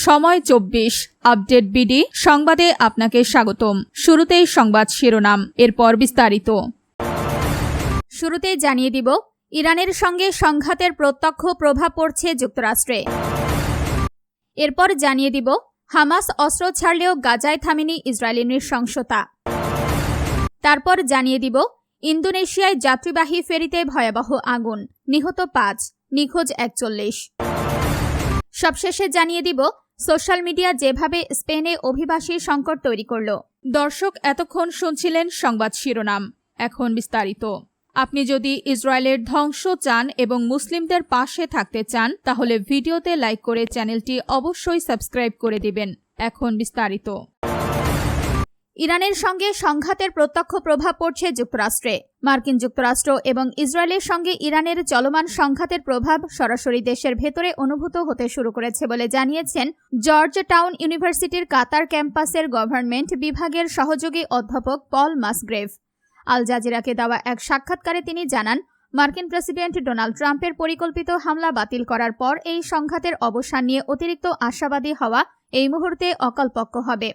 সময় 24 update BD সংবাদে আপনাকে স্বাগতম। শুরুতেই সংবাদ শিরোনাম, এরপর বিস্তারিত। শুরুতেই জানিয়ে দিব, ইরানের সঙ্গে সংঘাতের প্রত্যক্ষ প্রভাব পড়ছে যুক্তরাষ্ট্রে। এরপর জানিয়ে দিব, হামাস অস্ত্র ছাড়লেও গাজায় থামেনি ইসরায়েলি নৃশংসতা। তারপর জানিয়ে দিব, ইন্দোনেশিয়ায় যাত্রীবাহী ফেরিতে ভয়াবহ আগুন, নিহত 5, নিখোঁজ 41। সবশেষে জানিয়ে দিব, সোশ্যাল মিডিয়া যেভাবে স্পেনে অভিবাসী সংকট তৈরি করল। দর্শক, এতক্ষণ শুনছিলেন সংবাদ শিরোনাম, এখন বিস্তারিত। আপনি যদি ইসরায়েলের ধ্বংস চান এবং মুসলিমদের পাশে থাকতে চান, তাহলে ভিডিওতে লাইক করে চ্যানেলটি অবশ্যই সাবস্ক্রাইব করে দিবেন। এখন বিস্তারিত। ইরানের সঙ্গে সংঘাতের প্রত্যক্ষ প্রভাব পড়ছে যুক্তরাষ্ট্রে। মার্কিন যুক্তরাষ্ট্র এবং ইসরায়েলের সঙ্গে ইরানের চলমান সংঘাতের প্রভাব সরাসরি দেশের ভেতরে অনুভূত হতে শুরু করেছে বলে জানিয়েছেন জর্জ টাউন ইউনিভার্সিটির কাতার ক্যাম্পাসের গভর্নমেন্ট বিভাগের সহযোগী অধ্যাপক পল মাসগ্রেভ। আল জাজিরাকে দেওয়া এক সাক্ষাৎকারে তিনি জানান, মার্কিন প্রেসিডেন্ট ডোনাল্ড ট্রাম্পের পরিকল্পিত হামলা বাতিল করার পর এই সংঘাতের অবসান নিয়ে অতিরিক্ত আশাবাদী হওয়া এই মুহূর্তে অকল্পক্য হবে।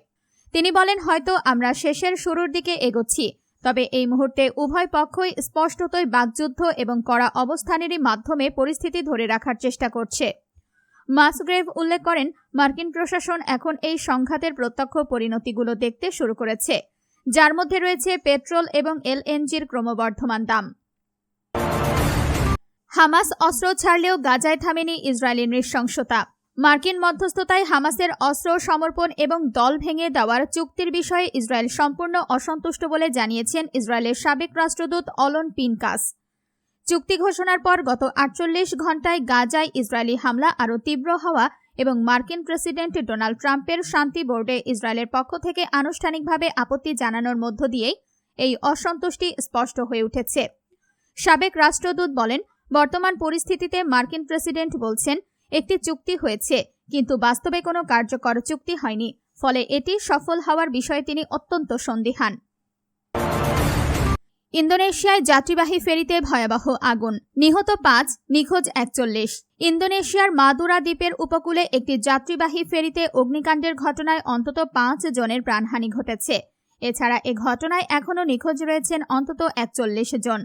তিনি বলেন, হয়তো আমরা শেষের শুরুর দিকে এগোচ্ছি, তবে এই মুহূর্তে উভয় পক্ষই স্পষ্টতই বাকযুদ্ধ এবং কড়া অবস্থানেরই মাধ্যমে পরিস্থিতি ধরে রাখার চেষ্টা করছে। মাসগ্রেভ উল্লেখ করেন, মার্কিন প্রশাসন এখন এই সংঘাতের প্রত্যক্ষ পরিণতিগুলো দেখতে শুরু করেছে, যার মধ্যে রয়েছে পেট্রোল এবং এলএনজির ক্রমবর্ধমান দাম। হামাস অস্ত্র ছাড়লেও গাজায় থামেনি ইসরায়েলি নৃশংসতা। মার্কিন মধ্যস্থতায় হামাসের অস্ত্র সমর্পণ এবং দল ভেঙে দেওয়ার চুক্তির বিষয়ে ইসরায়েল সম্পূর্ণ অসন্তুষ্ট বলে জানিয়েছেন ইসরায়েলের সাবেক রাষ্ট্রদূত অলন পিনকাস। চুক্তি ঘোষণার পর গত 48 ঘণ্টায় গাজায় ইসরায়েলি হামলা আরও তীব্র হওয়া এবং মার্কিন প্রেসিডেন্ট ডোনাল্ড ট্রাম্পের শান্তি বোর্ডে ইসরায়েলের পক্ষ থেকে আনুষ্ঠানিকভাবে আপত্তি জানানোর মধ্য দিয়েই এই অসন্তুষ্টি স্পষ্ট হয়ে উঠেছে। সাবেক রাষ্ট্রদূত বলেন, বর্তমান পরিস্থিতিতে মার্কিন প্রেসিডেন্ট বলছেন, একটি চুক্তি হয়েছে, কিন্তু বাস্তবে কোনো কার্যকর চুক্তি হয়নি, ফলে এটি সফল হওয়ার বিষয়ে তিনি অত্যন্ত সন্দিহান। ইন্দোনেশিয়ায় যাত্রীবাহী ফেরিতে ভয়াবহ আগুন, নিহত 5, নিখোঁজ 41। ইন্দোনেশিয়ার মাদুরা দ্বীপের উপকূলে একটি যাত্রীবাহী ফেরিতে অগ্নিকাণ্ডের ঘটনায় অন্তত 5 জনের প্রাণহানি ঘটেছে। এছাড়া এ ঘটনায় এখনও নিখোঁজ রয়েছেন অন্তত 41 জন।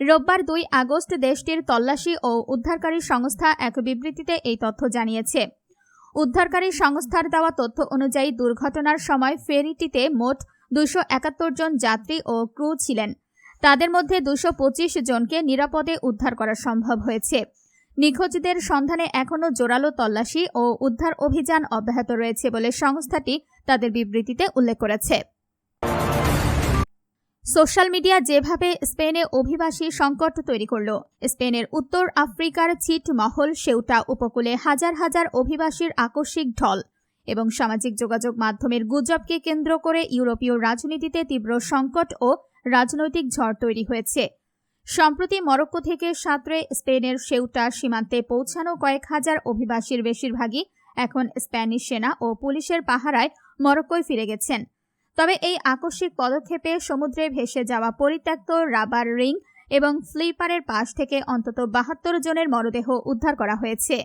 রোববার 2 আগস্ট দেশটির তল্লাশি ও উদ্ধারকারী সংস্থা এক বিবৃতিতে এই তথ্য জানিয়েছে। উদ্ধারকারী সংস্থার দেওয়া তথ্য অনুযায়ী দুর্ঘটনার সময় ফেরিটিতে মোট 271 জন যাত্রী ও ক্রু ছিলেন। তাদের মধ্যে 225 জনকে নিরাপদে উদ্ধার করা সম্ভব হয়েছে। নিখোঁজদের সন্ধানে এখনও জোরালো তল্লাশি ও উদ্ধার অভিযান অব্যাহত রয়েছে বলে সংস্থাটি তাদের বিবৃতিতে উল্লেখ করেছে। সোশ্যাল মিডিয়া যেভাবে স্পেনে অভিবাসী সংকট তৈরি করল। স্পেনের উত্তর আফ্রিকার ছিটমহল সেউটা উপকূলে হাজার হাজার অভিবাসীর আকস্মিক ঢল এবং সামাজিক যোগাযোগ মাধ্যমের গুজবকে কেন্দ্র করে ইউরোপীয় রাজনীতিতে তীব্র সংকট ও রাজনৈতিক ঝড় তৈরি হয়েছে। সম্প্রতি মরক্কো থেকে সাঁতরে স্পেনের সেউটা সীমান্তে পৌঁছানো কয়েক হাজার অভিবাসীর বেশিরভাগই এখন স্প্যানিশ সেনা ও পুলিশের পাহারায় মরক্কোয় ফিরে গেছেন। তবে এই আকস্মিক পদক্ষেপে সমুদ্রে ভেসে যাওয়া পরিত্যক্ত রাবার রিং এবং স্লিপারের পাশ থেকে অন্তত 72 জনের মরদেহ উদ্ধার করা হয়েছে।